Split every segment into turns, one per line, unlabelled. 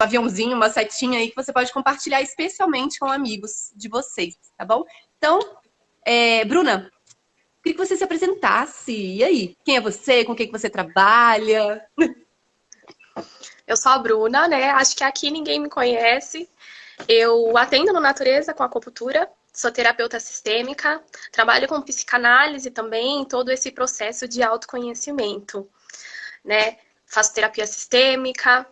aviãozinho, uma setinha aí que você pode compartilhar especialmente com amigos de vocês, tá bom? Então, Bruna, queria que você se apresentasse. E aí? Quem é você? Com quem que você trabalha?
Eu sou a Bruna, né? Acho que aqui ninguém me conhece. Eu atendo no Natureza com acupuntura, sou terapeuta sistêmica, trabalho com psicanálise também, todo esse processo de autoconhecimento, né? Faço terapia sistêmica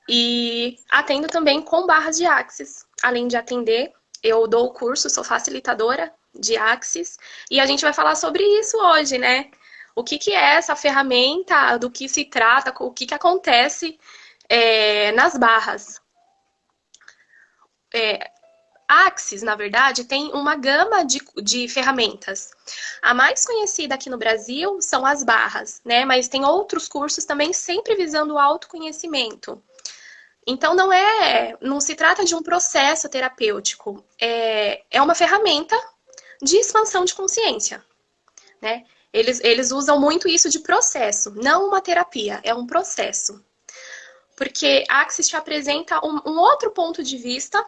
e atendo também com barras de Axis. Além de atender, eu dou o curso, sou facilitadora de Axis e a gente vai falar sobre isso hoje, né? O que que é essa ferramenta, do que se trata, o que que acontece nas barras. Axis, na verdade, tem uma gama de ferramentas. A mais conhecida aqui no Brasil são as barras, né? Mas tem outros cursos também sempre visando o autoconhecimento. Então não se trata de um processo terapêutico, é uma ferramenta de expansão de consciência, né? Eles usam muito isso de processo, não uma terapia, é um processo. Porque a Axis te apresenta um outro ponto de vista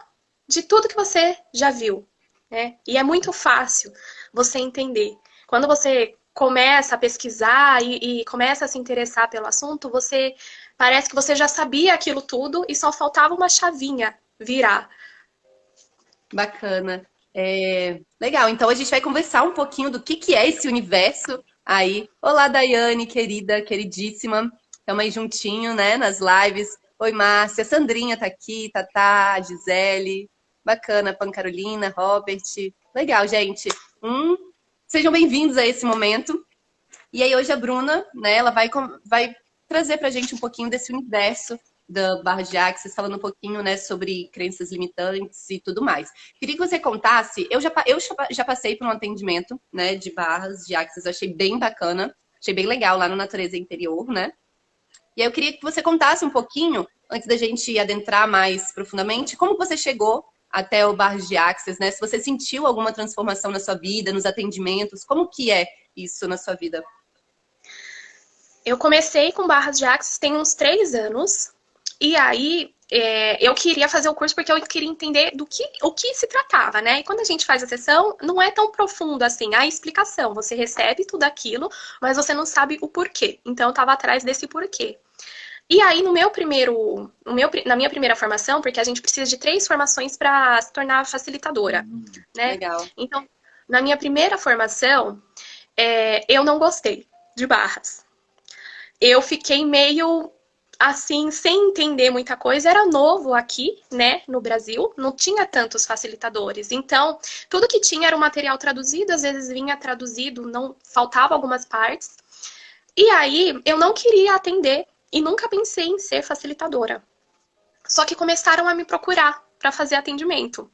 de tudo que você já viu, né? E é muito fácil você entender. Quando você começa a pesquisar e começa a se interessar pelo assunto, você parece que você já sabia aquilo tudo e só faltava uma chavinha virar.
Bacana. Legal, então a gente vai conversar um pouquinho do que é esse universo aí. Olá, Daiane, querida, queridíssima. Estamos aí juntinho, né, nas lives. Oi, Márcia. Sandrinha tá aqui, Tatá, Gisele. Bacana, Pancarolina, Robert. Legal, gente. Sejam bem-vindos a esse momento. E aí hoje a Bruna, né, ela vai trazer pra gente um pouquinho desse universo da Barra de Axis, falando um pouquinho, né, sobre crenças limitantes e tudo mais. Queria que você contasse, eu já passei por um atendimento, né, de barras de Axis, eu achei bem bacana, achei bem legal lá no Natureza Interior, né? E aí eu queria que você contasse um pouquinho, antes da gente adentrar mais profundamente, como você chegou até o Barra de Axis, né? Se você sentiu alguma transformação na sua vida, nos atendimentos, como que é isso na sua vida?
Eu comecei com barras de Axis tem uns 3 anos. E aí, eu queria fazer o curso porque eu queria entender o que se tratava, né? E quando a gente faz a sessão, não é tão profundo assim a explicação. Você recebe tudo aquilo, mas você não sabe o porquê. Então, eu estava atrás desse porquê. E aí, na minha primeira formação, porque a gente precisa de 3 formações para se tornar facilitadora, né?
Legal.
Então, na minha primeira formação, eu não gostei de barras. Eu fiquei meio assim, sem entender muita coisa. Era novo aqui, né, no Brasil, não tinha tantos facilitadores. Então, tudo que tinha era um material traduzido, às vezes vinha traduzido, não faltava algumas partes. E aí, eu não queria atender e nunca pensei em ser facilitadora. Só que começaram a me procurar para fazer atendimento.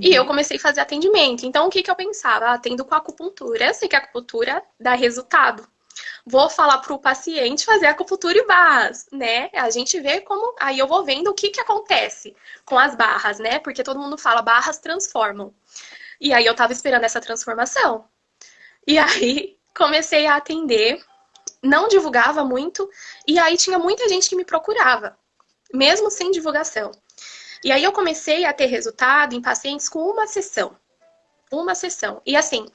E eu comecei a fazer atendimento. Então, o que eu pensava? Atendo com acupuntura. Eu sei que a acupuntura dá resultado. Vou falar para o paciente fazer acupuntura e barras, né? A gente vê como... Aí eu vou vendo o que acontece com as barras, né? Porque todo mundo fala, barras transformam. E aí eu tava esperando essa transformação. E aí comecei a atender, não divulgava muito, e aí tinha muita gente que me procurava, mesmo sem divulgação. E aí eu comecei a ter resultado em pacientes com uma sessão. Uma sessão. E assim,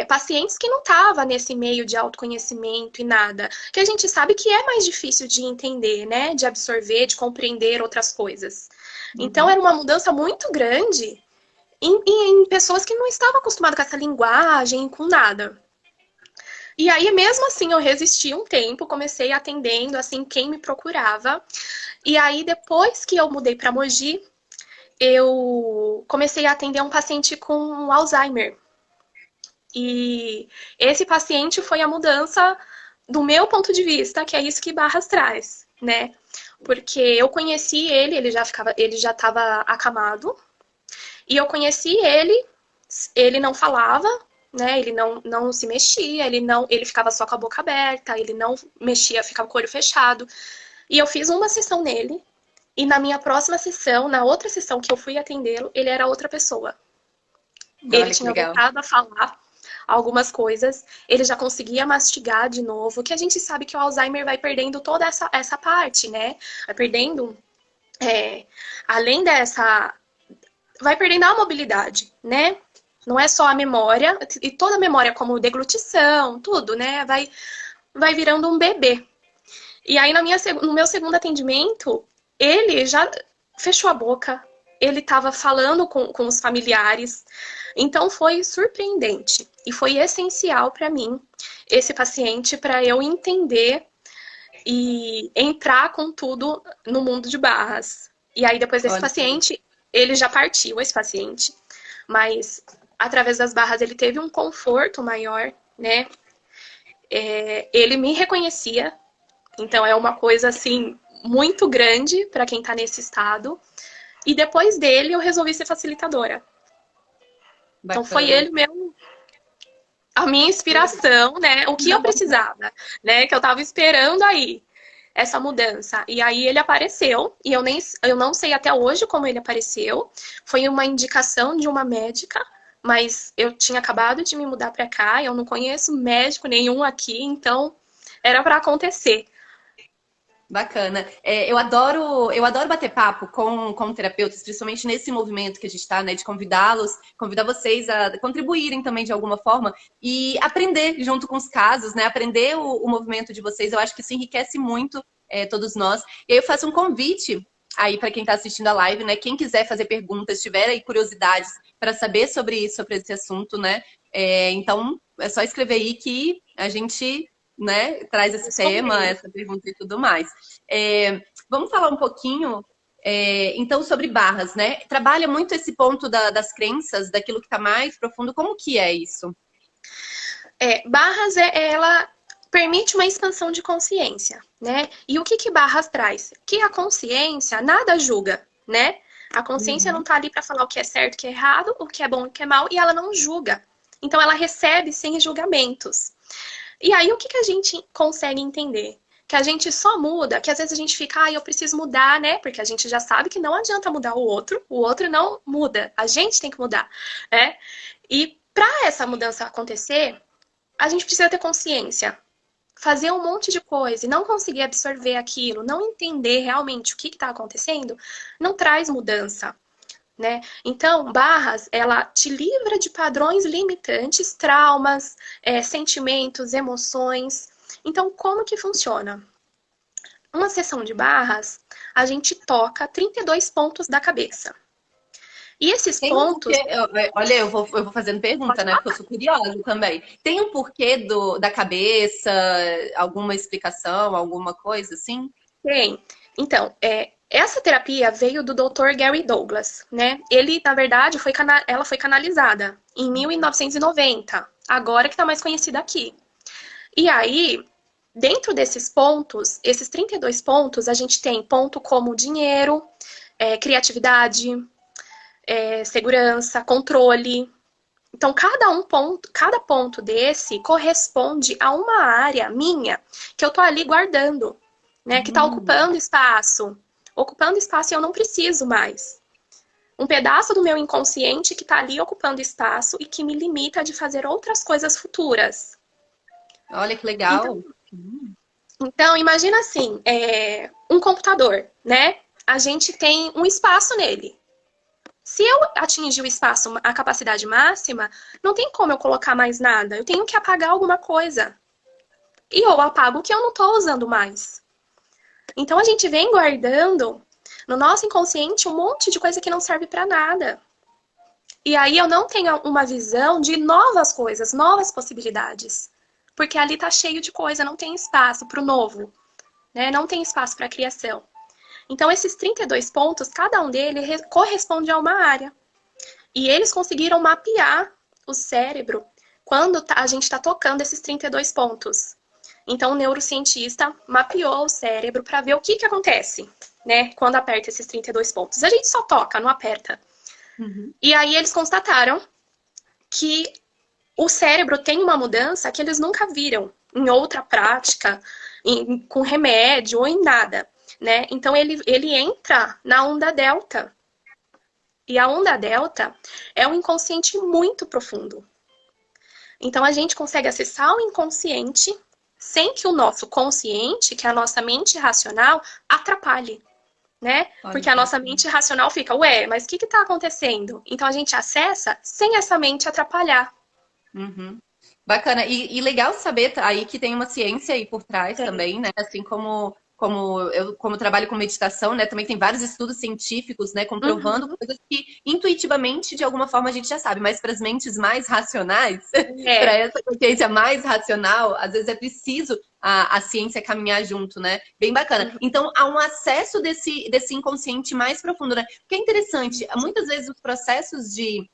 pacientes que não estavam nesse meio de autoconhecimento e nada, que a gente sabe que é mais difícil de entender, né? De absorver, de compreender outras coisas. Então era uma mudança muito grande em pessoas que não estavam acostumadas com essa linguagem, com nada. E aí, mesmo assim, eu resisti um tempo, comecei atendendo, assim, quem me procurava. E aí, depois que eu mudei para Mogi, eu comecei a atender um paciente com Alzheimer. E esse paciente foi a mudança do meu ponto de vista, que é isso que Barras traz, né? Porque eu conheci ele, ele já estava acamado, e eu conheci ele não falava, né? Ele não se mexia, ele ficava só com a boca aberta, ele não mexia, ficava com o olho fechado. E eu fiz uma sessão nele, e na minha próxima sessão, na outra sessão que eu fui atendê-lo, ele era outra pessoa. Ele
Olha que
tinha
legal.
voltado a falar algumas coisas, ele já conseguia mastigar de novo, que a gente sabe que o Alzheimer vai perdendo toda essa parte, né? Vai perdendo é, além dessa, vai perdendo a mobilidade, né? Não é só a memória, e toda a memória como deglutição, tudo, né? Vai virando um bebê. E aí no meu segundo atendimento, ele já fechou a boca, ele estava falando com os familiares, então foi surpreendente e foi essencial para mim esse paciente para eu entender e entrar com tudo no mundo de barras. E aí depois desse
Olha,
paciente, ele já partiu, esse paciente, mas através das barras ele teve um conforto maior, né? Ele me reconhecia, então é uma coisa assim muito grande para quem está nesse estado. E depois dele eu resolvi ser facilitadora. Então foi
bacana.
ele mesmo a minha inspiração, né? O que eu precisava, né? Que eu tava esperando aí essa mudança. E aí ele apareceu, e eu não sei até hoje como ele apareceu. Foi uma indicação de uma médica, mas eu tinha acabado de me mudar para cá, eu não conheço médico nenhum aqui, então era para acontecer.
Bacana. Eu adoro bater papo com terapeutas, principalmente nesse movimento que a gente está, né, de convidar vocês a contribuírem também de alguma forma e aprender junto com os casos, né, aprender o movimento de vocês. Eu acho que isso enriquece muito todos nós. E aí eu faço um convite aí para quem está assistindo a live, né, quem quiser fazer perguntas, tiver aí curiosidades para saber sobre esse assunto, né, então é só escrever aí que a gente, né, traz esse tema, essa pergunta e tudo mais. Vamos falar um pouquinho, então, sobre barras, né? Trabalha muito esse ponto das crenças, daquilo que está mais profundo. Como que é isso?
Barras, ela permite uma expansão de consciência, né? E o que Barras traz? Que a consciência nada julga, né? A consciência não tá ali para falar o que é certo, o que é errado, o que é bom, o que é mal, e ela não julga. Então ela recebe sem julgamentos. E aí o que a gente consegue entender? Que a gente só muda, que às vezes a gente fica, eu preciso mudar, né? Porque a gente já sabe que não adianta mudar o outro não muda, a gente tem que mudar, né? E para essa mudança acontecer, a gente precisa ter consciência. Fazer um monte de coisa e não conseguir absorver aquilo, não entender realmente o que está acontecendo, não traz mudança, né? Então, Barras, ela te livra de padrões limitantes, traumas, sentimentos, emoções. Então, como que funciona? Uma sessão de Barras, a gente toca 32 pontos da cabeça. E esses
Tem um
pontos...
porquê, olha, eu vou fazendo pergunta, né? Porque eu sou curiosa também. Tem um porquê da cabeça, alguma explicação, alguma coisa assim?
Tem. Então, essa terapia veio do Dr. Gary Douglas, né? Ele, na verdade, ela foi canalizada em 1990, agora que está mais conhecida aqui. E aí, dentro desses pontos, esses 32 pontos, a gente tem ponto como dinheiro, criatividade, segurança, controle. Então, cada ponto desse corresponde a uma área minha que eu tô ali guardando, né? Que tá ocupando espaço. Ocupando espaço e eu não preciso mais. Um pedaço do meu inconsciente que tá ali ocupando espaço e que me limita de fazer outras coisas futuras.
Olha que
Então,
legal.
imagina assim, um computador, né? A gente tem um espaço nele. Se eu atingir o espaço, a capacidade máxima, não tem como eu colocar mais nada. Eu tenho que apagar alguma coisa. E eu apago o que eu não estou usando mais. Então a gente vem guardando no nosso inconsciente um monte de coisa que não serve para nada. E aí eu não tenho uma visão de novas coisas, novas possibilidades. Porque ali tá cheio de coisa, não tem espaço para o novo, né? Não tem espaço para a criação. Então esses 32 pontos, cada um deles corresponde a uma área. E eles conseguiram mapear o cérebro quando a gente está tocando esses 32 pontos. Então, o neurocientista mapeou o cérebro para ver o que acontece, né, quando aperta esses 32 pontos. A gente só toca, não aperta. E aí eles constataram que o cérebro tem uma mudança que eles nunca viram em outra prática, com remédio ou em nada, né? Então, ele entra na onda delta. E a onda delta é um inconsciente muito profundo. Então, a gente consegue acessar o inconsciente sem que o nosso consciente, que é a nossa mente racional, atrapalhe. né?
Olha
Porque a
que
nossa
bacana.
mente racional fica, ué, mas o que está acontecendo? Então a gente acessa sem essa mente atrapalhar.
Uhum. Bacana. E legal saber aí que tem uma ciência aí por trás
Tem.
também, né? Assim como eu como trabalho com meditação, né? Também tem vários estudos científicos, né? Comprovando
Uhum.
coisas que intuitivamente, de alguma forma, a gente já sabe. Mas para as mentes mais racionais, para
É.
essa consciência mais racional, às vezes é preciso a ciência caminhar junto, né? Bem bacana.
Uhum.
Então, há um acesso desse inconsciente mais profundo, né? Porque é interessante, muitas vezes os processos de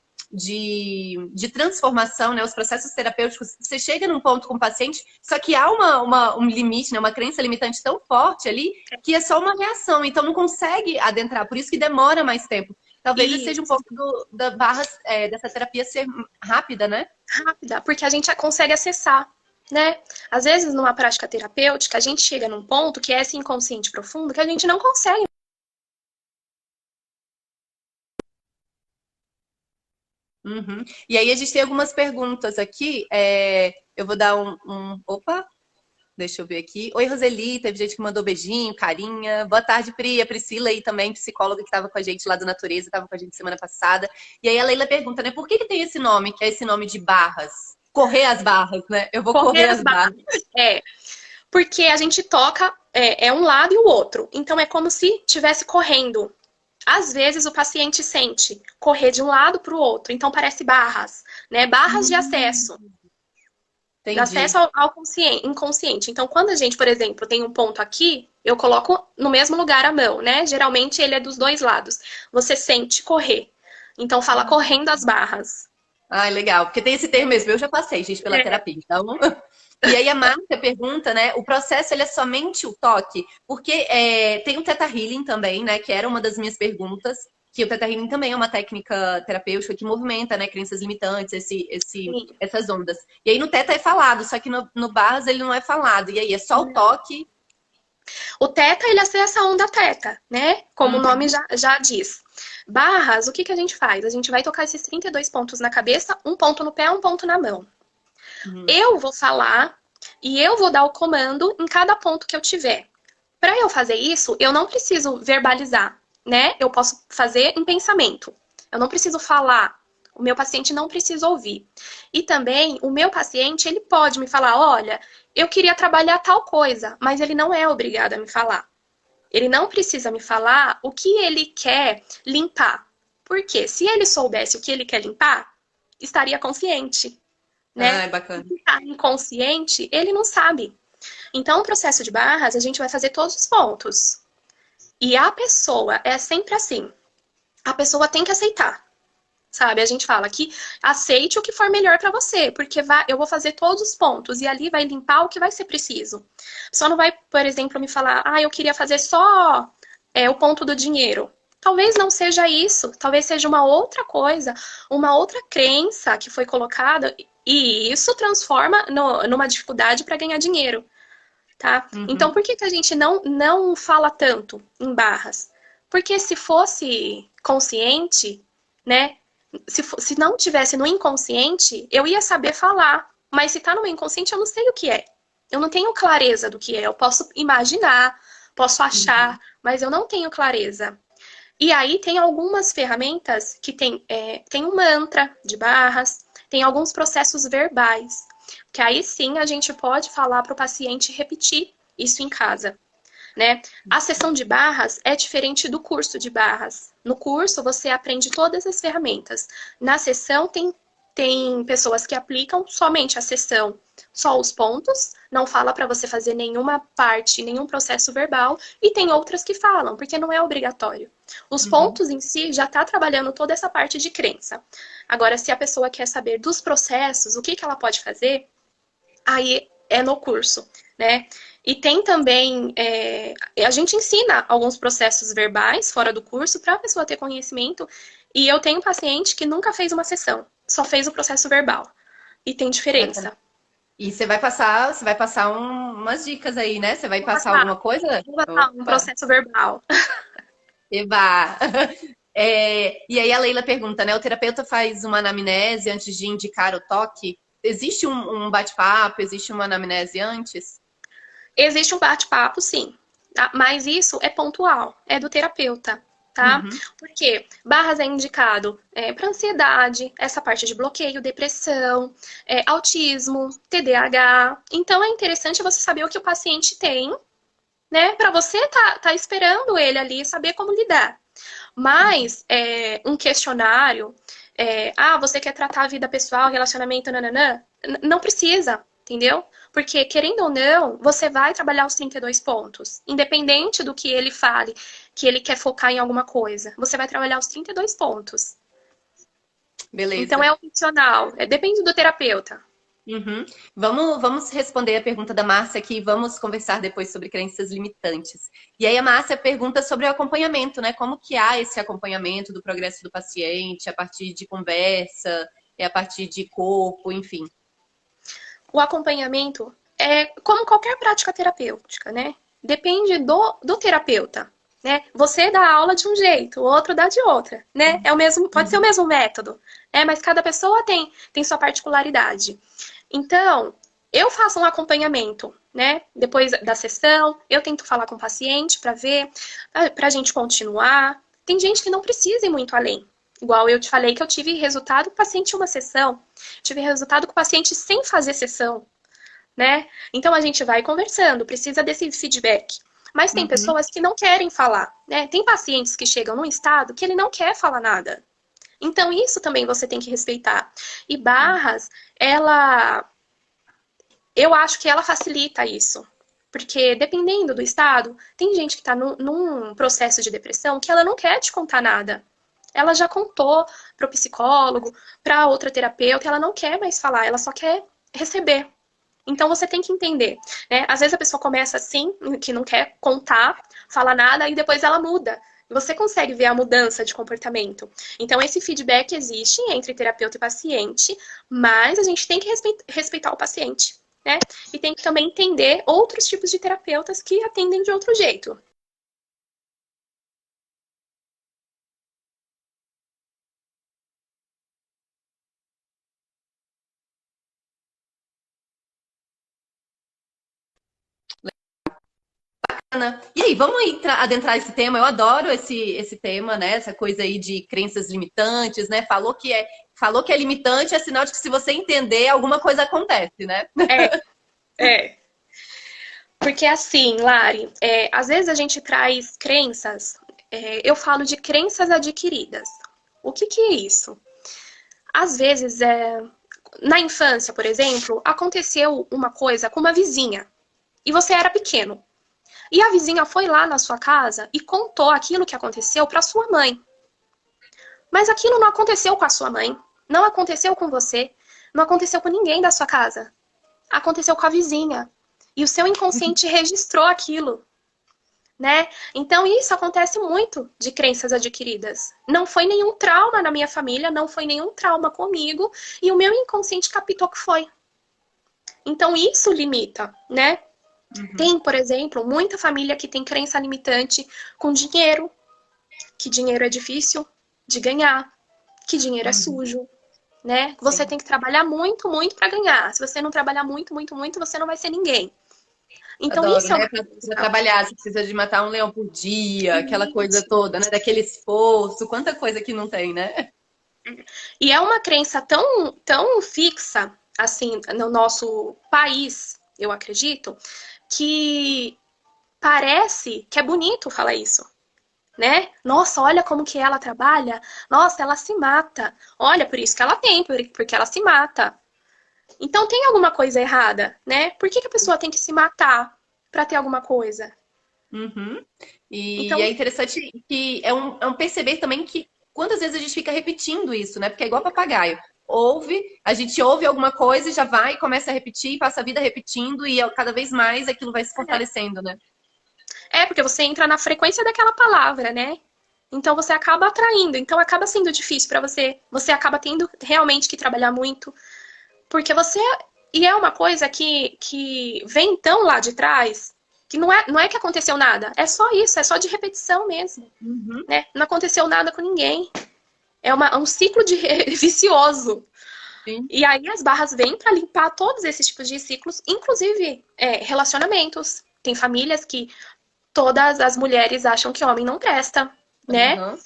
transformação, né, os processos terapêuticos, você chega num ponto com o paciente, só que há um limite, né, uma crença limitante tão forte ali, que é só uma reação, então não consegue adentrar, por isso que demora mais tempo. Talvez esse seja um
Isso,
pouco da barra, dessa terapia ser rápida, né?
rápida, porque a gente consegue acessar, né? Às vezes, numa prática terapêutica, a gente chega num ponto que é esse inconsciente profundo que a gente não consegue.
Uhum. E aí a gente tem algumas perguntas aqui, eu vou dar Opa! Deixa eu ver aqui. Oi, Roseli, teve gente que mandou beijinho, carinha. Boa tarde, Pri. A Priscila aí também, psicóloga que estava com a gente lá do Natureza, estava com a gente semana passada. E aí a Leila pergunta, né, por que tem esse nome, que é esse nome de barras? Correr as barras, né? Eu vou
Correr
correr
as
as barras.
barras. É, porque a gente toca um lado e o outro. Então é como se estivesse correndo. Às vezes o paciente sente correr de um lado para o outro, então parece barras, né? Barras de acesso. Acesso
Entendi.
ao inconsciente. Então, quando a gente, por exemplo, tem um ponto aqui, eu coloco no mesmo lugar a mão, né? Geralmente ele é dos dois lados. Você sente correr. Então, fala correndo as barras.
Ah, legal. Porque tem esse termo mesmo. Eu já passei, gente, pela
É,
terapia. Então, e aí a Márcia pergunta, né? O processo ele é somente o toque? Porque tem o Theta Healing também, né? Que era uma das minhas perguntas. Que o Theta Healing também é uma técnica terapêutica que movimenta, né? Crenças limitantes,
sim.
essas ondas. E aí no Theta é falado, só que no Barras ele não é falado. E aí é só o toque.
O teta, ele acessa a onda teta, né? Como o nome
Uhum,
já diz. Barras, o que a gente faz? A gente vai tocar esses 32 pontos na cabeça, um ponto no pé, um ponto na mão.
uhum,
Eu vou falar e eu vou dar o comando em cada ponto que eu tiver. Para eu fazer isso, eu não preciso verbalizar, né? Eu posso fazer em pensamento. Eu não preciso falar. O meu paciente não precisa ouvir. E também, o meu paciente, ele pode me falar, olha, eu queria trabalhar tal coisa, mas ele não é obrigado a me falar. Ele não precisa me falar o que ele quer limpar. Porque se ele soubesse o que ele quer limpar, estaria consciente,
ah,
né?
é
O
bacana.
que está inconsciente, ele não sabe. Então, o processo de barras, a gente vai fazer todos os pontos. E a pessoa é sempre assim. A pessoa tem que aceitar, sabe? A gente fala que aceite o que for melhor para você, porque eu vou fazer todos os pontos e ali vai limpar o que vai ser preciso. Só não vai, por exemplo, me falar, eu queria fazer só o ponto do dinheiro. Talvez não seja isso, talvez seja uma outra coisa, uma outra crença que foi colocada e isso transforma numa dificuldade para ganhar dinheiro, tá? Então,
Uhum,
por que a gente não fala tanto em barras? Porque se fosse consciente, né? Se não tivesse no inconsciente, eu ia saber falar. Mas se tá no meu inconsciente, eu não sei o que é. Eu não tenho clareza do que é. Eu posso imaginar, posso
uhum,
achar, mas eu não tenho clareza. E aí tem algumas ferramentas que tem um mantra de barras, tem alguns processos verbais, que aí sim a gente pode falar para o paciente repetir isso em casa, né? A sessão de barras é diferente do curso de barras. No curso você aprende todas as ferramentas. Na sessão tem pessoas que aplicam somente a sessão, só os pontos, não fala para você fazer nenhuma parte, nenhum processo verbal, e tem outras que falam, porque não é obrigatório. Os
uhum.
pontos em si já está trabalhando toda essa parte de crença. Agora, se a pessoa quer saber dos processos, o que ela pode fazer, aí é no curso, né? E tem também, a gente ensina alguns processos verbais fora do curso para a pessoa ter conhecimento. E eu tenho um paciente que nunca fez uma sessão, só fez o processo verbal. E tem
Bacana.
diferença.
E você vai passar umas dicas aí, né? Você vai
Vou
passar
passar,
alguma coisa?
vou passar um
Opa,
processo verbal.
eba! E aí a Leila pergunta, né? O terapeuta faz uma anamnese antes de indicar o toque? Existe um bate-papo? Existe uma anamnese antes?
Existe um bate-papo, sim. tá? Mas isso é pontual, é do terapeuta, tá?
Uhum.
Porque barras é indicado para ansiedade, essa parte de bloqueio, depressão, autismo, TDAH. Então é interessante você saber o que o paciente tem, né? Para você tá esperando ele ali saber como lidar. Mas um questionário, você quer tratar a vida pessoal, relacionamento, nananã? Não precisa, entendeu? Porque, querendo ou não, você vai trabalhar os 32 pontos. Independente do que ele fale, que ele quer focar em alguma coisa. Você vai trabalhar os 32 pontos. Então,
Beleza.
é opcional. Depende do terapeuta.
Uhum. Vamos responder a pergunta da Márcia aqui e vamos conversar depois sobre crenças limitantes. E aí a Márcia pergunta sobre o acompanhamento, né? Como que há esse acompanhamento do progresso do paciente a partir de conversa, a partir de corpo, enfim.
O acompanhamento é como qualquer prática terapêutica, né? Depende do terapeuta, né? Você dá aula de um jeito, o outro dá de outra, né? É o mesmo, pode ser o mesmo método, né? Mas cada pessoa tem sua particularidade. Então, eu faço um acompanhamento, né? Depois da sessão, eu tento falar com o paciente para ver, para a gente continuar. Tem gente que não precisa ir muito além. Igual eu te falei que eu tive resultado com o paciente em uma sessão. Tive resultado com o paciente sem fazer sessão, né? Então a gente vai conversando, precisa desse feedback. Mas tem
Uhum.
pessoas que não querem falar, né? Tem pacientes que chegam num estado que ele não quer falar nada. Então isso também você tem que respeitar. E barras, eu acho que ela facilita isso. Porque dependendo do estado, tem gente que está num processo de depressão que ela não quer te contar nada. Ela já contou para o psicólogo, para outra terapeuta, ela não quer mais falar, ela só quer receber. Então você tem que entender, né? Às vezes a pessoa começa assim, que não quer contar, falar nada, e depois ela muda. Você consegue ver a mudança de comportamento. Então esse feedback existe entre terapeuta e paciente, mas a gente tem que respeitar o paciente, né? E tem que também entender outros tipos de terapeutas que atendem de outro jeito.
Ana, e aí, vamos adentrar esse tema? Eu adoro esse tema, né? Essa coisa aí de crenças limitantes, né? Falou que é limitante, é sinal de que se você entender, alguma coisa acontece, né?
É, é. Porque assim, Lari, às vezes a gente traz crenças, eu falo de crenças adquiridas. O que é isso? Às vezes, na infância, por exemplo, aconteceu uma coisa com uma vizinha e você era pequeno. E a vizinha foi lá na sua casa e contou aquilo que aconteceu para sua mãe. Mas aquilo não aconteceu com a sua mãe, não aconteceu com você, não aconteceu com ninguém da sua casa. Aconteceu com a vizinha. E o seu inconsciente registrou aquilo, né? Então isso acontece muito de crenças adquiridas. Não foi nenhum trauma na minha família, não foi nenhum trauma comigo, e o meu inconsciente captou que foi. Então isso limita, né?
Uhum.
Tem, por exemplo, muita família que tem crença limitante com dinheiro, que dinheiro é difícil de ganhar, que dinheiro é
Uhum.
sujo, né? Você
Sim.
tem que trabalhar muito, muito para ganhar. Se você não trabalhar muito, muito, muito, você não vai ser ninguém. Então
Adoro,
isso é
né?
uma
Para
crença.
trabalhar, você precisa de matar um leão por dia, aquela coisa
Isso.
toda, né? Daquele esforço, quanta coisa que não tem, né?
E é uma crença tão, tão fixa, assim, no nosso país, eu acredito, que parece que é bonito falar isso, né? Nossa, olha como que ela trabalha. Nossa, ela se mata. Olha, por isso que ela tem, porque ela se mata. Então tem alguma coisa errada, né? Por que a pessoa tem que se matar para ter alguma coisa?
Uhum. E é
Então,
interessante que é um perceber também que quantas vezes a gente fica repetindo isso, né? Porque é igual papagaio. A gente ouve alguma coisa e já vai e começa a repetir, passa a vida repetindo e cada vez mais aquilo vai se fortalecendo, né?
porque você entra na frequência daquela palavra, né? Então você acaba atraindo, então acaba sendo difícil para você. Você acaba tendo realmente que trabalhar muito, porque você. E é uma coisa que vem tão lá de trás, que não é que aconteceu nada, é só isso, é só de repetição mesmo,
Uhum.
né? Não aconteceu nada com ninguém. É um ciclo de vicioso.
Sim.
E aí as barras vêm para limpar todos esses tipos de ciclos, inclusive relacionamentos. Tem famílias que todas as mulheres acham que homem não presta, né?
Aham.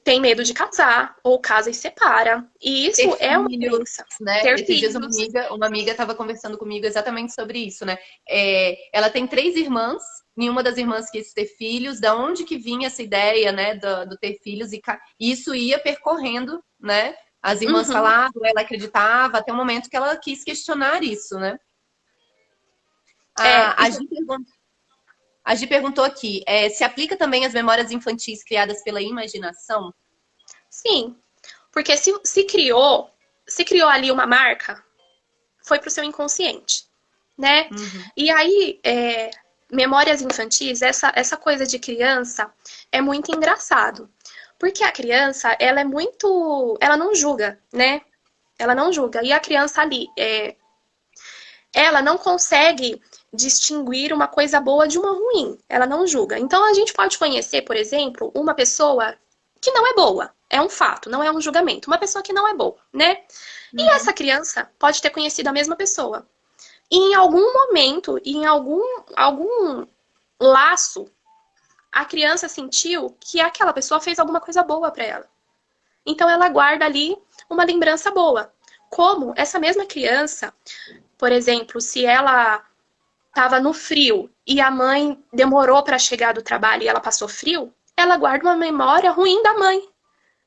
Tem medo de casar, ou casa e separa. E
Ter
isso é uma
filhos,
crença.
né?
Ter
Esses dias
filhos.
uma amiga estava conversando comigo exatamente sobre isso, né? Ela tem 3 irmãs, nenhuma das irmãs quis ter filhos, da onde que vinha essa ideia, né, do ter filhos, e isso ia percorrendo, né? As irmãs
Uhum.
falavam, ela acreditava, até o momento que ela quis questionar isso, né?
É,
A
isso,
Gi a Gi perguntou aqui, se aplica também às memórias infantis criadas pela imaginação?
sim. Porque se criou ali uma marca, foi pro seu inconsciente, né?
Uhum,
E aí, memórias infantis, essa coisa de criança é muito engraçado. Porque a criança, ela não julga, né? Ela não julga. E a criança ali, ela não consegue distinguir uma coisa boa de uma ruim. Ela não julga. Então a gente pode conhecer, por exemplo, uma pessoa que não é boa. É um fato, não é um julgamento. Uma pessoa que não é boa, né? E essa
uhum,
criança pode ter conhecido a mesma pessoa. E em algum momento, em algum laço, a criança sentiu que aquela pessoa fez alguma coisa boa para ela. Então ela guarda ali uma lembrança boa. Como essa mesma criança, por exemplo, se ela estava no frio e a mãe demorou para chegar do trabalho e ela passou frio, ela guarda uma memória ruim da mãe.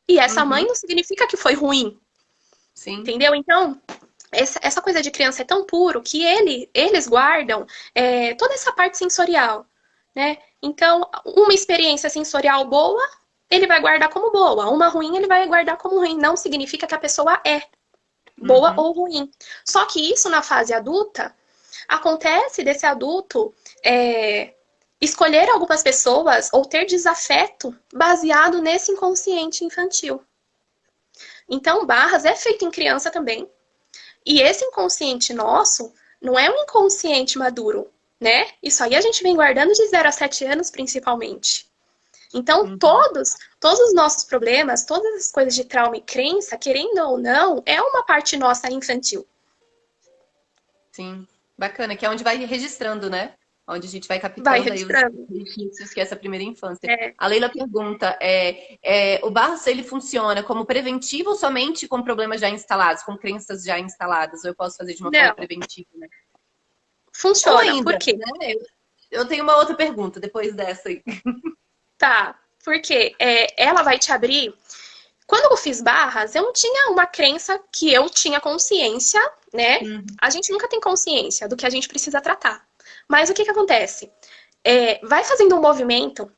E essa mãe
uhum,
não significa que foi ruim,
sim.
entendeu? Então, essa coisa de criança é tão puro que eles guardam toda essa parte sensorial, né? Então, uma experiência sensorial boa, ele vai guardar como boa. Uma ruim, ele vai guardar como ruim. Não significa que a pessoa é boa
Uhum.
ou ruim. Só que isso na fase adulta acontece desse adulto escolher algumas pessoas ou ter desafeto baseado nesse inconsciente infantil. Então, Barras é feito em criança também. E esse inconsciente nosso não é um inconsciente maduro, né? Isso aí a gente vem guardando de 0 a 7 anos, principalmente. Então,
Uhum.
todos os nossos problemas, todas as coisas de trauma e crença, querendo ou não, é uma parte nossa infantil.
Sim, bacana, que é onde vai registrando, né? Onde a gente vai
Vai
captando aí os
registrando.
benefícios que é essa primeira infância.
É,
A Leila pergunta, o Barros, ele funciona como preventivo ou somente com problemas já instalados, com crenças já instaladas? Ou eu posso fazer de uma forma
não,
preventiva, né? Ou
funciona.
ainda,
Por quê?
né? Eu tenho uma outra pergunta depois dessa aí.
Tá. Porque ela vai te abrir. Quando eu fiz barras, eu não tinha uma crença que eu tinha consciência, né?
Uhum,
A gente nunca tem consciência do que a gente precisa tratar. Mas o que que acontece? Vai fazendo um movimento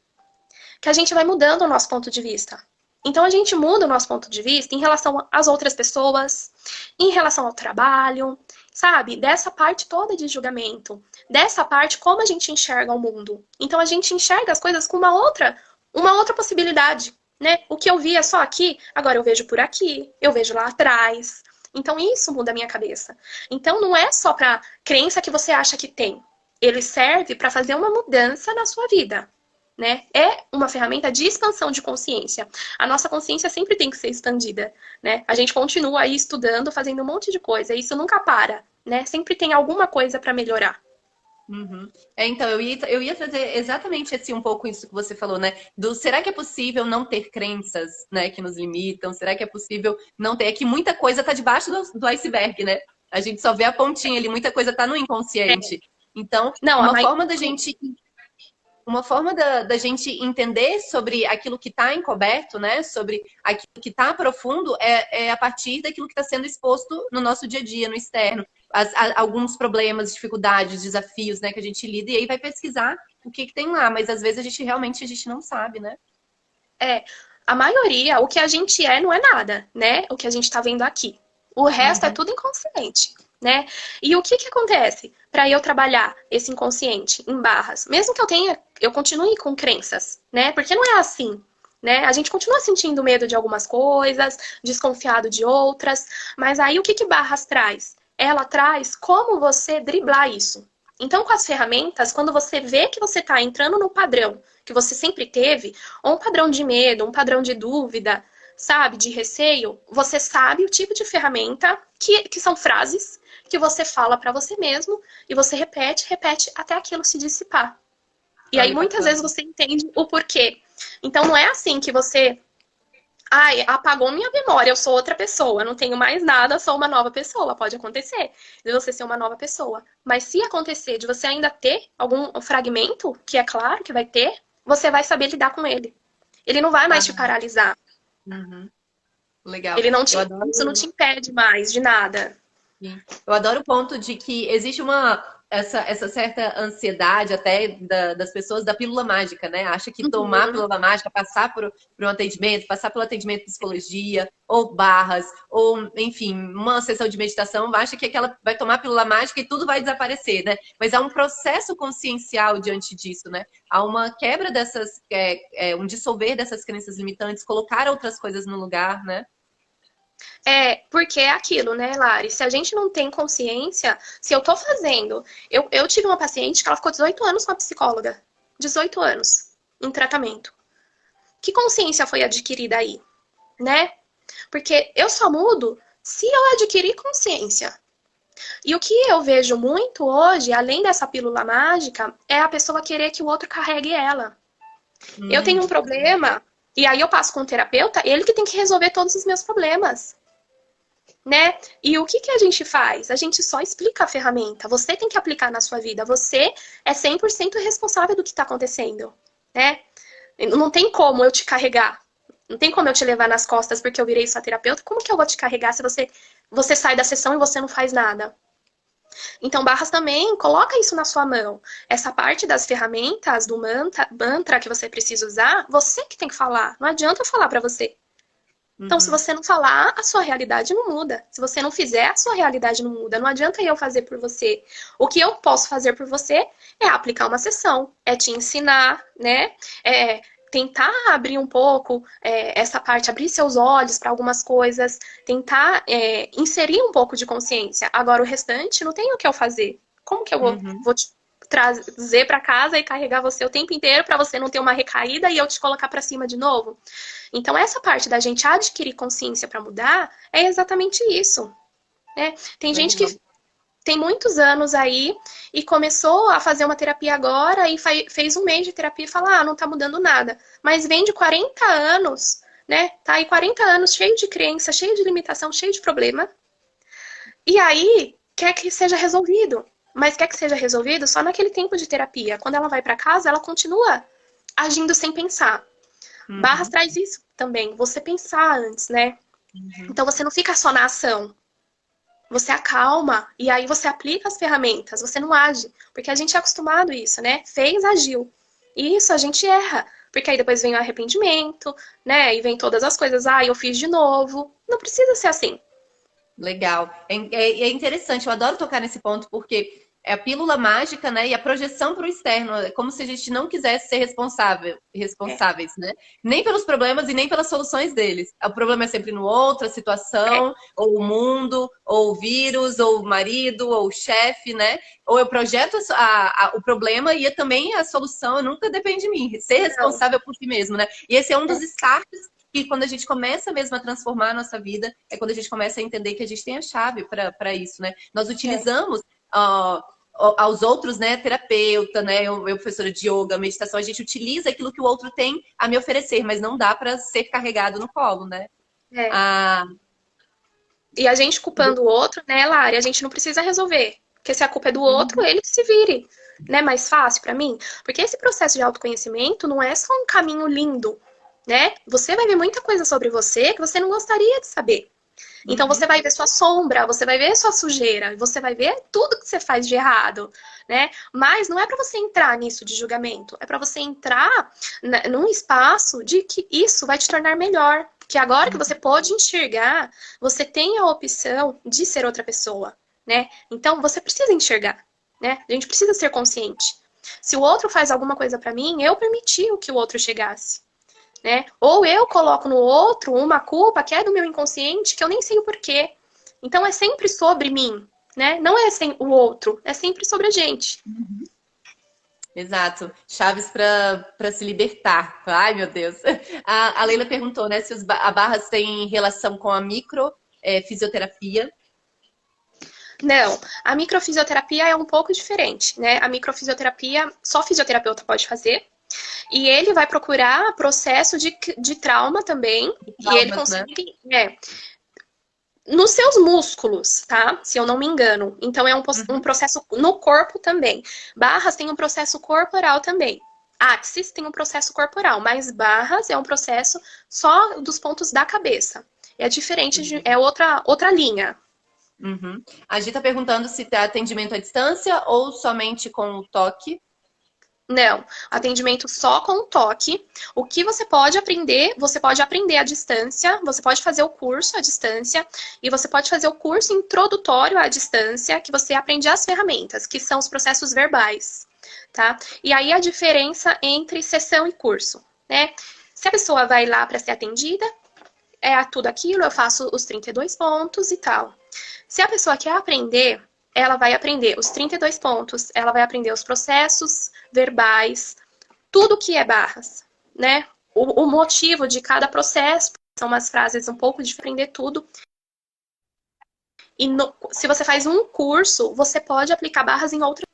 que a gente vai mudando o nosso ponto de vista. Então a gente muda o nosso ponto de vista em relação às outras pessoas, em relação ao trabalho, sabe? Dessa parte toda de julgamento, dessa parte como a gente enxerga o mundo. Então a gente enxerga as coisas com uma outra possibilidade, né? O que eu via só aqui, agora eu vejo por aqui, eu vejo lá atrás. Então isso muda a minha cabeça. Então não é só para crença que você acha que tem. Ele serve para fazer uma mudança na sua vida, né? É uma ferramenta de expansão de consciência. A nossa consciência sempre tem que ser expandida, né? A gente continua aí estudando, fazendo um monte de coisa, e isso nunca para, né? Sempre tem alguma coisa para melhorar.
uhum. Então, eu ia trazer exatamente assim, um pouco isso que você falou, né? Será que é possível não ter crenças, né, que nos limitam? Será que é possível não ter? É que muita coisa está debaixo do iceberg, né? A gente só vê a pontinha ali, muita coisa está no inconsciente. Então,
Não, a
uma
mãe.
forma da gente da gente entender sobre aquilo que está encoberto, né? Sobre aquilo que está profundo, é a partir daquilo que está sendo exposto no nosso dia a dia, no externo. Alguns problemas, dificuldades, desafios, né? Que a gente lida e aí vai pesquisar o que tem lá. Mas às vezes a gente não sabe, né?
É, a maioria, o que a gente não é nada, né? O que a gente tá vendo aqui. O resto é
Uhum,
tudo inconsciente, né? E o que que acontece para eu trabalhar esse inconsciente em barras? Mesmo que eu continue com crenças, né? Porque não é assim, né? A gente continua sentindo medo de algumas coisas, desconfiado de outras, mas aí o que que barras traz? Ela traz como você driblar isso. Então, com as ferramentas, quando você vê que você está entrando no padrão que você sempre teve, ou um padrão de medo, um padrão de dúvida, sabe, de receio, você sabe o tipo de ferramenta que são frases que você fala para você mesmo e você repete, repete até aquilo se dissipar. E aí muitas vezes você entende o porquê. Então não é assim que você, ai, apagou minha memória, eu sou outra pessoa, não tenho mais nada, sou uma nova pessoa. Pode acontecer de você ser uma nova pessoa. Mas se acontecer de você ainda ter algum fragmento, que é claro que vai ter, você vai saber lidar com ele. Ele não vai mais te paralisar.
Uhum. Legal.
Ele não te, isso não te impede mais de nada.
Sim. Eu adoro o ponto de que existe essa certa ansiedade até das pessoas da pílula mágica, né? Acha que tomar a pílula mágica, passar por um atendimento, passar pelo atendimento de psicologia, ou barras, ou, enfim, uma sessão de meditação, acha que aquela vai tomar a pílula mágica e tudo vai desaparecer, né? Mas há um processo consciencial diante disso, né? Há uma quebra um dissolver dessas crenças limitantes, colocar outras coisas no lugar, né?
Porque é aquilo, né, Lari? Se a gente não tem consciência, se eu tô fazendo. Eu tive uma paciente que ela ficou 18 anos com a psicóloga. 18 anos em tratamento. Que consciência foi adquirida aí, né? Porque eu só mudo se eu adquirir consciência. E o que eu vejo muito hoje, além dessa pílula mágica, é a pessoa querer que o outro carregue ela. Eu tenho um problema, e aí eu passo com o terapeuta, ele que tem que resolver todos os meus problemas. Né? E o que a gente faz? A gente só explica a ferramenta. Você tem que aplicar na sua vida. Você é 100% responsável do que está acontecendo, né? Não tem como eu te carregar. Não tem como eu te levar nas costas porque eu virei sua terapeuta. Como que eu vou te carregar se você sai da sessão e você não faz nada? Então, Barras também coloca isso na sua mão. Essa parte das ferramentas, do mantra que você precisa usar, você que tem que falar. Não adianta eu falar para você. Então, se você não falar, a sua realidade não muda. Se você não fizer, a sua realidade não muda. Não adianta eu fazer por você. O que eu posso fazer por você é aplicar uma sessão, é te ensinar, né? É tentar abrir um pouco essa parte, abrir seus olhos para algumas coisas, tentar inserir um pouco de consciência. Agora, o restante, não tem o que eu fazer. Como que eu vou te trazer para casa e carregar você o tempo inteiro para você não ter uma recaída e eu te colocar para cima de novo? Então, essa parte da gente adquirir consciência para mudar é exatamente isso, né? Tem gente que tem muitos anos aí e começou a fazer uma terapia agora e fez um mês de terapia e fala, não tá mudando nada. Mas vem de 40 anos, né? Tá aí 40 anos cheio de crença, cheio de limitação, cheio de problema. E aí, quer que seja resolvido. Mas quer que seja resolvido só naquele tempo de terapia. Quando ela vai para casa, ela continua agindo sem pensar. Barras traz isso também, você pensar antes, né? Então você não fica só na ação. Você acalma e aí você aplica as ferramentas, você não age. Porque a gente é acostumado a isso, né? Fez, agiu. E isso a gente erra. Porque aí depois vem o arrependimento, né? E vem todas as coisas, eu fiz de novo. Não precisa ser assim.
Legal. É interessante, eu adoro tocar nesse ponto, porque é a pílula mágica, né? E a projeção para o externo. É como se a gente não quisesse ser responsáveis, né? Nem pelos problemas e nem pelas soluções deles. O problema é sempre no outro, a situação, ou o mundo, ou o vírus, ou o marido, ou o chefe, né? Ou eu projeto o problema e também a solução nunca depende de mim. Ser responsável por si mesmo, né? E esse é um dos starts que quando a gente começa mesmo a transformar a nossa vida, é quando a gente começa a entender que a gente tem a chave para isso, né? Nós utilizamos aos outros, né, terapeuta, né, eu professora de yoga, meditação, a gente utiliza aquilo que o outro tem a me oferecer, mas não dá para ser carregado no colo, né?
E a gente culpando o outro, né, Lari, a gente não precisa resolver. Porque se a culpa é do outro, ele que se vire. Né, mais fácil para mim? Porque esse processo de autoconhecimento não é só um caminho lindo, né? Você vai ver muita coisa sobre você que você não gostaria de saber. Então você vai ver sua sombra, você vai ver sua sujeira, você vai ver tudo que você faz de errado, né? Mas não é para você entrar nisso de julgamento, é para você entrar num espaço de que isso vai te tornar melhor. Que agora que você pode enxergar, você tem a opção de ser outra pessoa, né? Então você precisa enxergar, né? A gente precisa ser consciente. Se o outro faz alguma coisa para mim, eu permiti que o outro chegasse. Né? Ou eu coloco no outro uma culpa que é do meu inconsciente, que eu nem sei o porquê. Então é sempre sobre mim, né? Não é sem o outro, é sempre sobre a gente.
Exato. Chaves para se libertar. Ai, meu Deus. A Leila perguntou, né, se a barras têm relação com a microfisioterapia.
Não, a microfisioterapia é um pouco diferente, né? A microfisioterapia só fisioterapeuta pode fazer. E ele vai procurar processo de trauma também. E ele
Traumas, né?
consegue, nos seus músculos, tá? Se eu não me engano. Então é um
Uhum.
processo no corpo também. Barras tem um processo corporal também. Axis tem um processo corporal, mas barras é um processo só dos pontos da cabeça. É diferente é outra linha.
Uhum. A Gi tá perguntando se tem atendimento à distância ou somente com o toque.
Não, atendimento só com o toque. O que você pode aprender à distância, você pode fazer o curso à distância e você pode fazer o curso introdutório à distância, que você aprende as ferramentas, que são os processos verbais, tá? E aí a diferença entre sessão e curso, né? Se a pessoa vai lá para ser atendida, é tudo aquilo, eu faço os 32 pontos e tal. Se a pessoa quer aprender, ela vai aprender os 32 pontos, ela vai aprender os processos verbais, tudo que é barras, né? O motivo de cada processo, são umas frases um pouco de aprender tudo. E se você faz um curso, você pode aplicar barras em outras.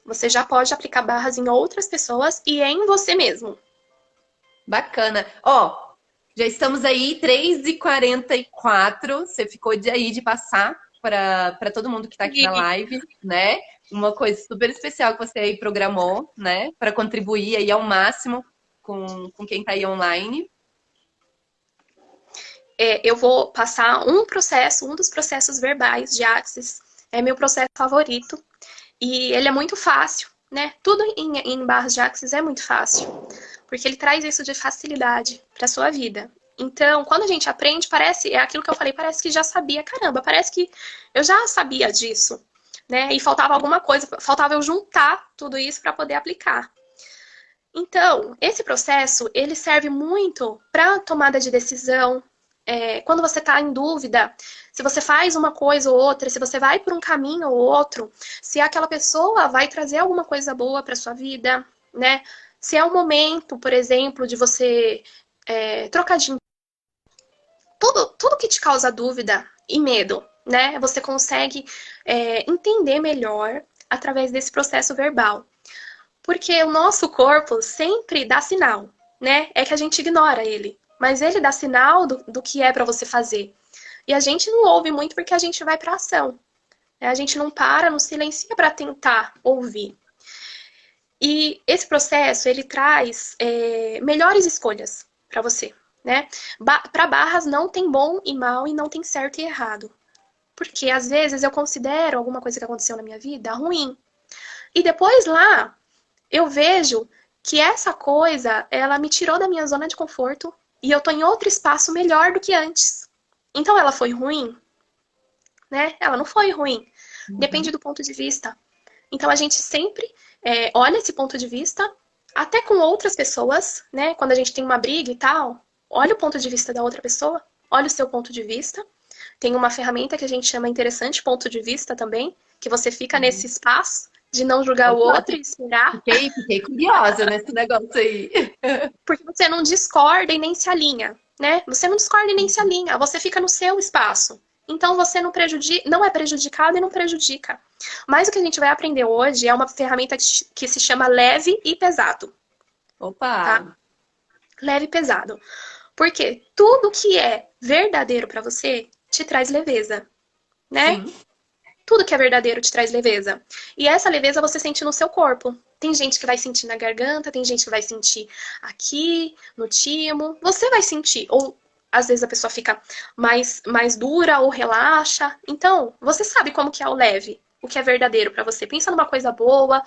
Você já pode aplicar barras em outras pessoas e em você mesmo.
Bacana. Ó, já estamos aí, 3h44. Você ficou de aí de passar para todo mundo que está aqui na
E
live, né? Uma coisa super especial que você aí programou, né? Para contribuir aí ao máximo com quem está aí online.
eu vou passar um dos processos verbais de Axis. É meu processo favorito. E ele é muito fácil, né? Tudo em barras de Axis é muito fácil. Porque ele traz isso de facilidade para sua vida. Então, quando a gente aprende, é aquilo que eu falei, parece que já sabia. Caramba, parece que eu já sabia disso, né? E faltava alguma coisa, faltava eu juntar tudo isso para poder aplicar. Então, esse processo, ele serve muito para tomada de decisão. Quando você está em dúvida, se você faz uma coisa ou outra, se você vai por um caminho ou outro, se aquela pessoa vai trazer alguma coisa boa para sua vida, né? Se é um momento, por exemplo, de você trocar de tudo que te causa dúvida e medo, né? Você consegue entender melhor através desse processo verbal. Porque o nosso corpo sempre dá sinal, né? É que a gente ignora ele. Mas ele dá sinal do que é para você fazer. E a gente não ouve muito porque a gente vai para ação. Né? A gente não para, não silencia para tentar ouvir. E esse processo, ele traz melhores escolhas para você, né? Para barras não tem bom e mal e não tem certo e errado. Porque às vezes eu considero alguma coisa que aconteceu na minha vida ruim. E depois lá, eu vejo que essa coisa, ela me tirou da minha zona de conforto e eu tô em outro espaço melhor do que antes. Então ela foi ruim, né? Ela não foi ruim. Depende
Uhum.
do ponto de vista. Então a gente sempre olha esse ponto de vista, até com outras pessoas, né? Quando a gente tem uma briga e tal, olha o ponto de vista da outra pessoa, olha o seu ponto de vista. Tem uma ferramenta que a gente chama interessante ponto de vista também, que você fica nesse espaço de não julgar o
Opa,
outro e esperar,
fiquei curiosa nesse negócio aí.
porque você não discorda e nem se alinha, né? Você não discorda e nem se alinha, você fica no seu espaço. Então você não é prejudicado e não prejudica. Mas o que a gente vai aprender hoje é uma ferramenta que se chama leve e pesado,
Opa!
tá? Leve e pesado. Porque tudo que é verdadeiro para você te traz leveza, né?
Sim.
Tudo que é verdadeiro te traz leveza. E essa leveza você sente no seu corpo. Tem gente que vai sentir na garganta, tem gente que vai sentir aqui, no timo. Você vai sentir. Ou às vezes a pessoa fica mais dura ou relaxa. Então, você sabe como que é o leve, o que é verdadeiro para você. Pensa numa coisa boa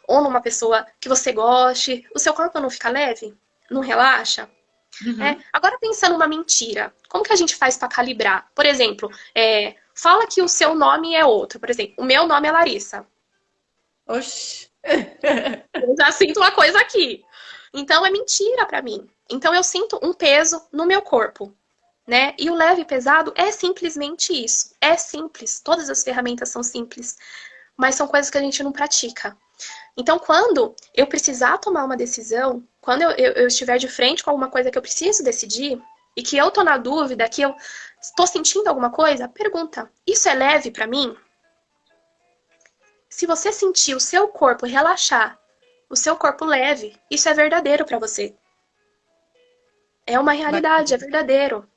ou numa pessoa que você goste. O seu corpo não fica leve? Não relaxa?
Uhum.
Agora pensa numa mentira. Como que a gente faz para calibrar? Por exemplo, fala que o seu nome é outro. Por exemplo, o meu nome é Larissa.
Oxi.
Eu já sinto uma coisa aqui. Então é mentira para mim. Então eu sinto um peso no meu corpo, né? E o leve e pesado é simplesmente isso. É simples. Todas as ferramentas são simples, mas são coisas que a gente não pratica. Então, quando eu precisar tomar uma decisão, quando eu estiver de frente com alguma coisa que eu preciso decidir, e que eu tô na dúvida, que eu estou sentindo alguma coisa, pergunta: isso é leve pra mim? Se você sentir o seu corpo relaxar, o seu corpo leve, isso é verdadeiro pra você. É uma realidade, é
Bacana.
verdadeiro.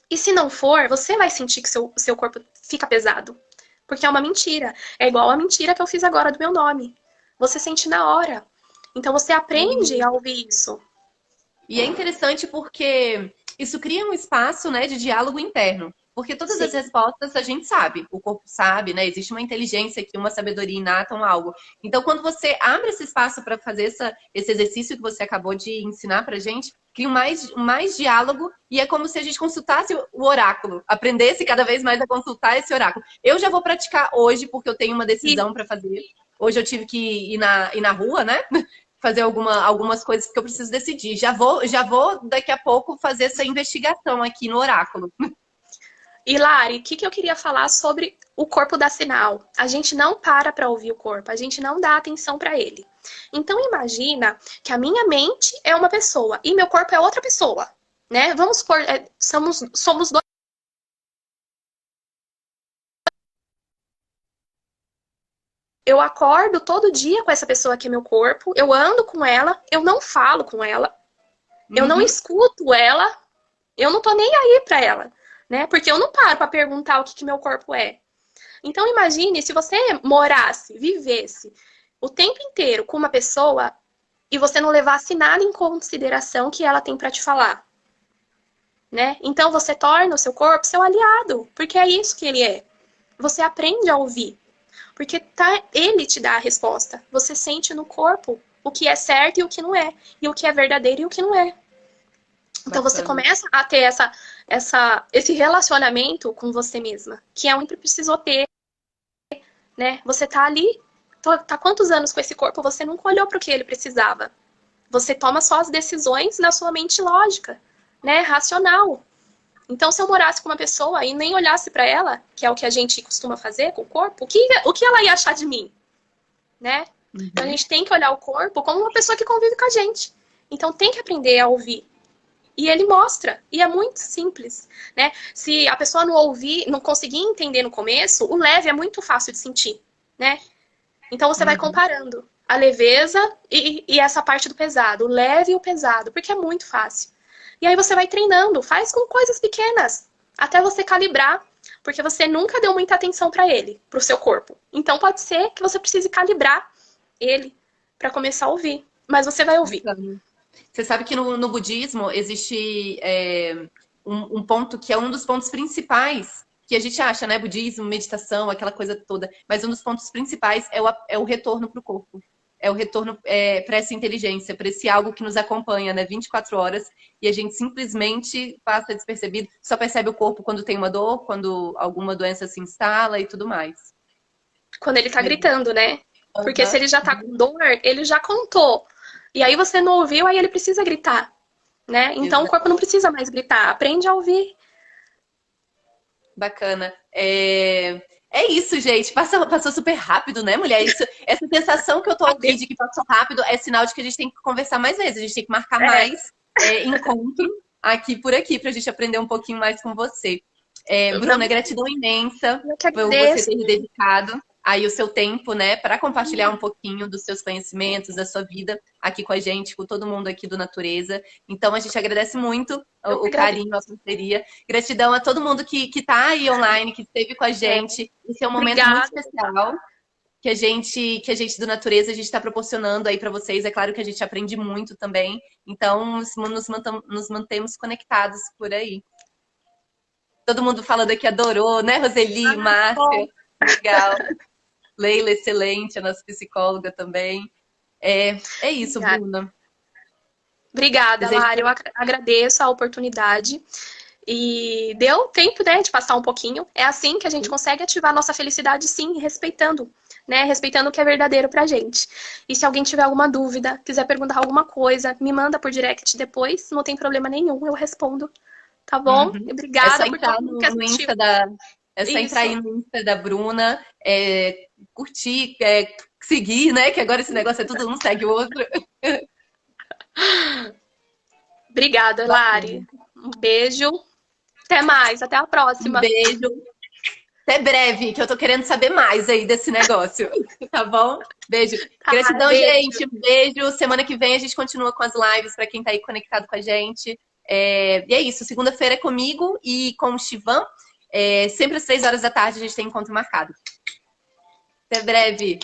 E se não for, você vai sentir que o seu corpo fica pesado. Porque é uma mentira. É igual a mentira que eu fiz agora do meu nome. Você sente na hora. Então você aprende
E
a ouvir isso.
E é interessante porque isso cria um espaço, né, de diálogo interno. Porque todas as
Sim.
respostas a gente sabe, o corpo sabe, né? Existe uma inteligência aqui, uma sabedoria inata, um algo. Então, quando você abre esse espaço para fazer esse exercício que você acabou de ensinar pra gente, cria mais diálogo e é como se a gente consultasse o oráculo, aprendesse cada vez mais a consultar esse oráculo. Eu já vou praticar hoje, porque eu tenho uma
E,
decisão para fazer. Hoje eu tive que ir na rua, né? Fazer algumas coisas que eu preciso decidir. Já vou daqui a pouco fazer essa investigação aqui no oráculo.
e Lari, o que eu queria falar sobre o corpo dá sinal? A gente não para ouvir o corpo, a gente não dá atenção para ele. Então imagina que a minha mente é uma pessoa e meu corpo é outra pessoa, né? Vamos supor, somos dois. Eu acordo todo dia com essa pessoa que é meu corpo, eu ando com ela, eu não falo com ela, eu não
Uhum.
escuto ela, eu não tô nem aí pra ela, né? Porque eu não paro pra perguntar o que meu corpo é. Então imagine se você morasse, vivesse o tempo inteiro com uma pessoa e você não levasse nada em consideração que ela tem pra te falar, né? Então você torna o seu corpo seu aliado, porque é isso que ele é. Você aprende a ouvir. Porque ele te dá a resposta. Você sente no corpo o que é certo e o que não é. E o que é verdadeiro e o que não é. Então você
Bacana.
começa a ter esse relacionamento com você mesma, que é onde precisou ter, né? Você tá ali, tá quantos anos com esse corpo, você nunca olhou para o que ele precisava. Você toma só as decisões na sua mente lógica, né? Racional. Então, se eu morasse com uma pessoa e nem olhasse para ela, que é o que a gente costuma fazer com o corpo, o que ela ia achar de mim? Né? Então a
Uhum.
gente tem que olhar o corpo como uma pessoa que convive com a gente. Então tem que aprender a ouvir. E ele mostra, e é muito simples, né? Se a pessoa não ouvir, não conseguir entender no começo, o leve é muito fácil de sentir, né? Então você vai
Uhum.
comparando a leveza e essa parte do pesado, o leve e o pesado, porque é muito fácil. E aí você vai treinando, faz com coisas pequenas, até você calibrar, porque você nunca deu muita atenção para ele, para o seu corpo. Então pode ser que você precise calibrar ele para começar a ouvir, mas você vai ouvir.
Bacana. Você sabe que no budismo existe um ponto que é um dos pontos principais que a gente acha, né? Budismo, meditação, aquela coisa toda. Mas um dos pontos principais é o retorno para o corpo. É o retorno para essa inteligência, para esse algo que nos acompanha, né? 24 horas e a gente simplesmente passa despercebido, só percebe o corpo quando tem uma dor, quando alguma doença se instala e tudo mais.
Quando ele tá
Mas,
gritando, né? Porque se
aham.
ele já tá com dor, ele já contou. E aí você não ouviu, aí ele precisa gritar, né? Então o corpo não precisa mais gritar, aprende a ouvir.
Bacana. É isso, gente. Passou super rápido, né, mulher? Essa sensação que eu tô aqui de que passou rápido é sinal de que a gente tem que conversar mais vezes. A gente tem que marcar
É,
mais encontro aqui por aqui pra gente aprender um pouquinho mais com você. Bruna,
vamos,
gratidão imensa
eu que
por você
agradeço.
ter dedicado aí o seu tempo, né, para compartilhar um pouquinho dos seus conhecimentos, da sua vida aqui com a gente, com todo mundo aqui do Natureza. Então, a gente agradece muito
Eu que
o carinho, a
agradeço.
parceria. Gratidão a todo mundo que está aí online, que esteve com a
É,
gente. Esse é um momento muito
obrigada.
especial que a gente do Natureza a gente está proporcionando aí para vocês. É claro que a gente aprende muito também. Então, nos mantemos conectados por aí. Todo mundo falando aqui adorou, né, Roseli,
Bom,
Márcia? Legal. Leila, excelente, a nossa psicóloga também. É isso,
obrigada.
Bruna.
Obrigada,
Desejo
Lara. Eu agradeço a oportunidade. E deu tempo, né, de passar um pouquinho. É assim que a gente consegue ativar a nossa felicidade, sim, respeitando, né? Respeitando o que é verdadeiro pra gente. E se alguém tiver alguma dúvida, quiser perguntar alguma coisa, me manda por direct depois, não tem problema nenhum, eu respondo, tá bom? E
Uhum. É só
obrigada por
entrar
todo mundo que
no
assistiu.
Insta da. É só entrar
Isso.
aí no Insta da Bruna, curtir, seguir, né? Que agora esse negócio é tudo um segue o outro.
Obrigada,
Bacana.
Lari. Um beijo. Até mais. Até a
Um
próxima.
beijo. Até breve, que eu tô querendo saber mais aí desse negócio. Tá bom? Beijo.
Tá,
Gratidão,
beijo.
gente. Beijo. Semana que vem a gente continua com as lives para quem tá aí conectado com a gente. E é isso. Segunda-feira é comigo e com o Chivan. Sempre às 3 horas da tarde a gente tem encontro marcado. Até breve.